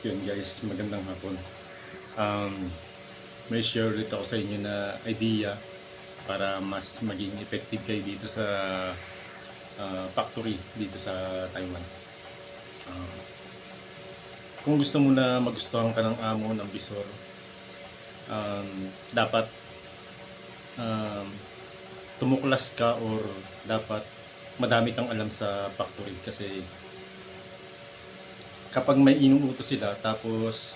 Yun guys, magandang hapon. May share ulit ako sa inyo na idea para mas maging effective kayo dito sa factory dito sa Taiwan. Ah, kung gusto mo na magustuhan ka ng amo ng bisor, dapat um, tumuklas ka or dapat madami kang alam sa factory kasi kapag may inuutos sila tapos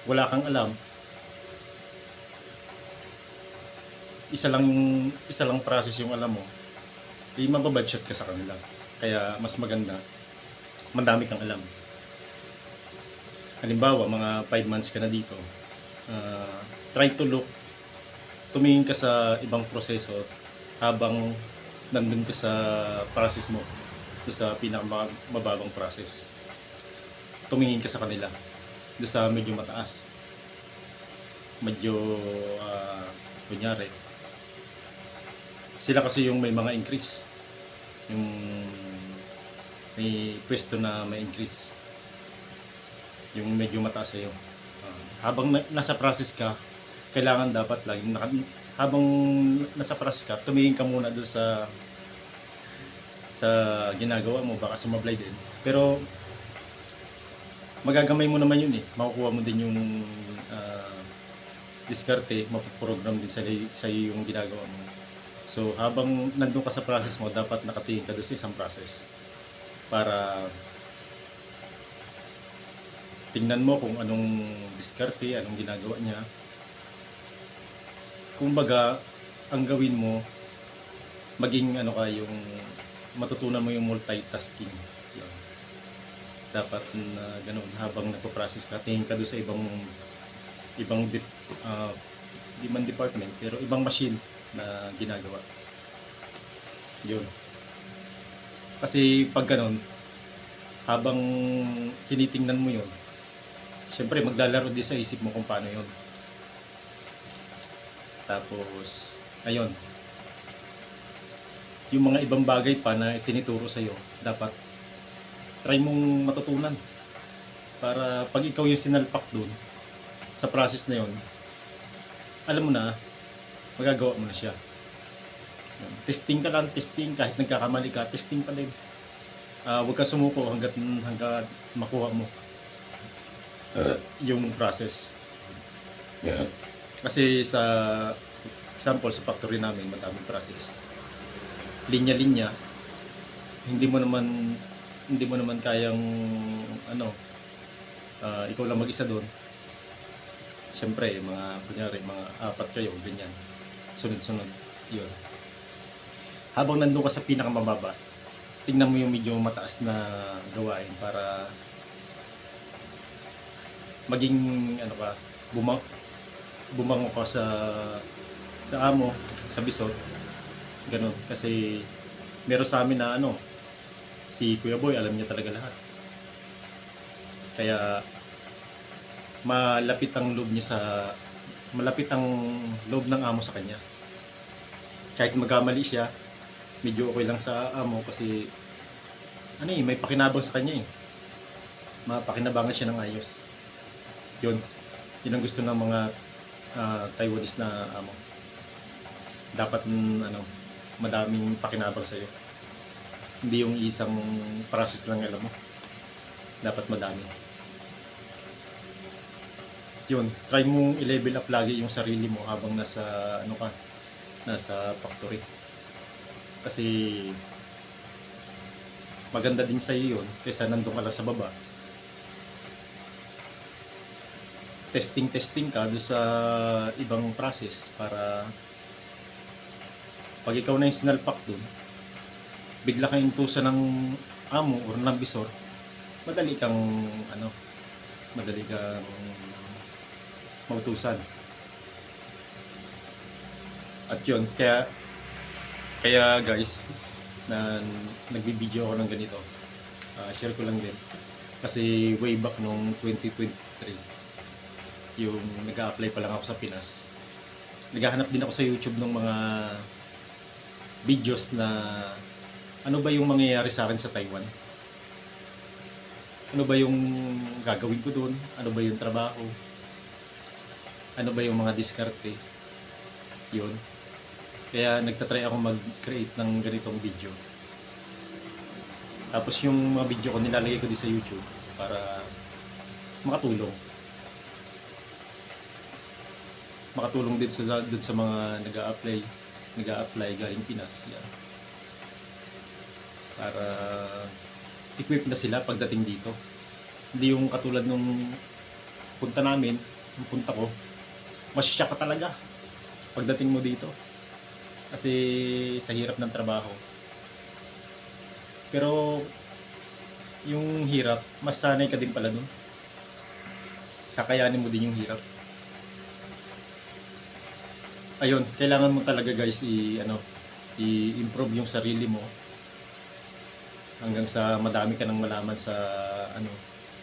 wala kang alam, isa lang process yung alam mo, mababadshot ka sa kanila. Kaya mas maganda, madami kang alam. Halimbawa, mga 5 months ka na dito, try to tumingin ka sa ibang proseso habang nandun ka sa process mo, sa pinakamababang process. Tumingin ka sa kanila, doon sa medyo mataas. Medyo, kunyari, sila kasi yung may mga increase. Yung may pwesto na may increase. Yung medyo mataas sa'yo. Habang nasa process ka, kailangan dapat laging habang nasa process ka, tumingin ka muna doon sa ginagawa mo, baka sumablay din. Pero magagamay mo naman yun eh. Makukuha mo din yung diskarte, mapoprogram din sa iyo yung ginagawa mo. So habang nandun ka sa process mo, dapat nakatingin ka doon sa isang process para tingnan mo kung anong diskarte, anong ginagawa niya. Kumbaga, ang gawin mo, maging yung matutunan mo yung multitasking. Yan. Dapat na ganun, habang nagpo-process ka, tingin ka doon sa ibang di man department, pero ibang machine na ginagawa. Yun. Kasi pag ganun, habang tinitingnan mo yun, syempre maglalaro din sa isip mo kung paano yun. Tapos, ayun, yung mga ibang bagay pa na itinuturo sa'yo, dapat try mong matutunan. Para pag ikaw yung sinalpak dun, sa process na yun, alam mo na, magagawa mo na siya. Testing ka lang, testing, kahit nagkakamali ka, testing pa din. Huwag ka sumuko hanggat makuha mo yung process. Kasi sa example, sa factory namin, madaming process. Linya-linya, hindi mo naman kayang ikaw lang mag-isa doon. Siyempre, kunyari, mga 4 kayo, ganyan. Sunod-sunod, yun. Habang nandun ka sa pinakamababa, tingnan mo yung medyo mataas na gawain para maging, bumango ka sa amo, sa bisor. Ganun. Kasi, meron sa amin na si Kuya Boy, alam niya talaga lahat. Kaya, malapit ang loob ng amo sa kanya. Kahit magkamali siya, medyo okay lang sa amo kasi may pakinabang sa kanya eh. Mapakinabangan siya ng ayos. Yun ang gusto ng mga Taiwanese na amo. Dapat madaming pakinabang sa iyo. Hindi yung isang process lang alam mo. Dapat madami. Yun, try mong i-level up lagi yung sarili mo habang nasa factory. Kasi maganda din sa iyo yun kaysa nandun ka lang sa baba. Testing ka doon sa ibang process para pag ikaw na yung sinalpak doon, bigla kang intusan ng amo or ng bisor, madali kang mautusan. At yun, kaya guys, na nagbibideo ako ng ganito, share ko lang din. Kasi way back nung 2023, yung nag-a-apply pa lang ako sa Pinas, naghahanap din ako sa YouTube ng mga videos na ano ba yung mangyayari sa akin sa Taiwan. ano ba yung gagawin ko doon, ano ba yung trabaho, ano ba yung mga diskarte, yun. Kaya nagtatry ako mag-create ng ganitong video. Tapos yung mga video ko nilalagay ko din sa YouTube para makatulong. Makatulong din sa mga nag-a-apply galing Pinas. Yan. Para equip na sila pagdating dito. Hindi yung katulad nung punta namin, yung punta ko, masya ka talaga pagdating mo dito. Kasi sa hirap ng trabaho. Pero yung hirap, mas sanay ka din pala dun. Kakayanin mo din yung hirap. Ayun, kailangan mo talaga guys i-improve yung sarili mo hanggang sa madami ka nang malaman sa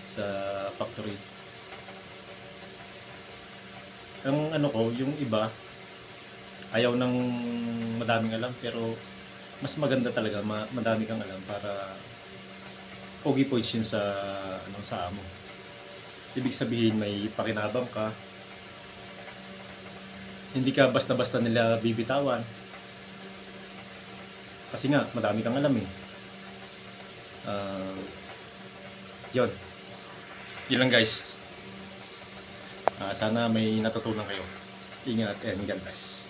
sa factory. Ang yung iba ayaw ng madaming alam, pero mas maganda talaga madami kang alam para pogi points yun sa amo. Ibig sabihin may pakinabang ka, hindi ka basta-basta nila bibitawan kasi nga madami kang alam eh. Yun lang guys. Sana may natutunan kayo. Ingat and God bless.